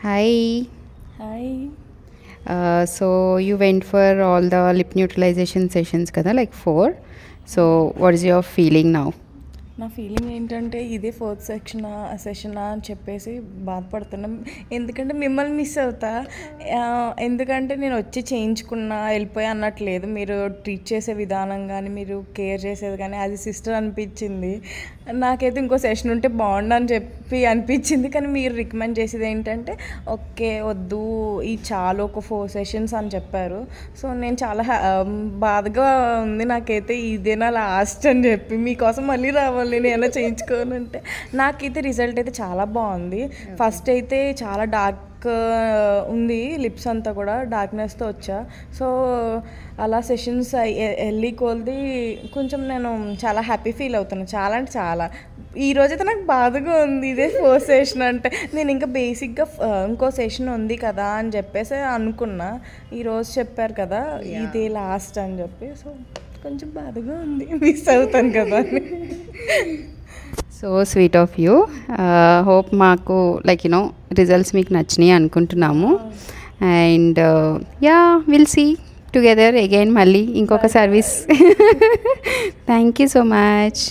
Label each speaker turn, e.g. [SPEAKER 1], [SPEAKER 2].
[SPEAKER 1] Hi.
[SPEAKER 2] Hi.
[SPEAKER 1] So you went for all the lip neutralization sessions, kada, like 4. So what is your feeling now?
[SPEAKER 2] నా feeling ఏంటంటే ఇదే fourth సెషనా అని చెప్పేసి బాధపడుతున్నాం. ఎందుకంటే మిమ్మల్ని మిస్ అవుతా. ఎందుకంటే నేను వచ్చి చేయించుకున్నా వెళ్ళిపోయా అన్నట్లేదు. మీరు ట్రీట్ చేసే విధానం కానీ మీరు కేర్ చేసేది కానీ యాజ్ ఎ సిస్టర్ అనిపించింది. నాకైతే ఇంకో సెషన్ ఉంటే బాగుండు అని చెప్పి అనిపించింది. కానీ మీరు రికమెండ్ చేసేది ఏంటంటే ఓకే వద్దు ఈ చాలు ఒక 4 సెషన్స్ అని చెప్పారు. సో నేను చాలా బాధగా ఉంది. నాకైతే ఇదేనా లాస్ట్ అని చెప్పి మీకోసం మళ్ళీ రావాలి నేను ఎలా చేయించుకోనంటే. నాకైతే రిజల్ట్ అయితే చాలా బాగుంది. ఫస్ట్ అయితే చాలా డార్క్ ఉంది లిప్స్ అంతా కూడా డార్క్నెస్తో వచ్చా. సో అలా సెషన్స్ వెళ్ళి కొలిది కొంచెం నేను చాలా హ్యాపీ ఫీల్ అవుతున్నాను. చాలా అంటే చాలా. ఈరోజైతే నాకు బాధగా ఉంది ఇదే 4 సెషన్ అంటే. నేను ఇంకా బేసిక్గా ఇంకో సెషన్ ఉంది కదా అని చెప్పేసి అనుకున్నా. ఈరోజు చెప్పారు కదా ఇదే లాస్ట్ అని చెప్పి. సో కొంచెం బాధగా ఉంది మిస్ అవుతాను కదా అని.
[SPEAKER 1] So sweet of you. Hope మాకు రిజల్ట్స్ మీకు నచ్చినాయి అనుకుంటున్నాము. And ya will see together again మళ్ళీ ఇంకొక service. Thank you so much.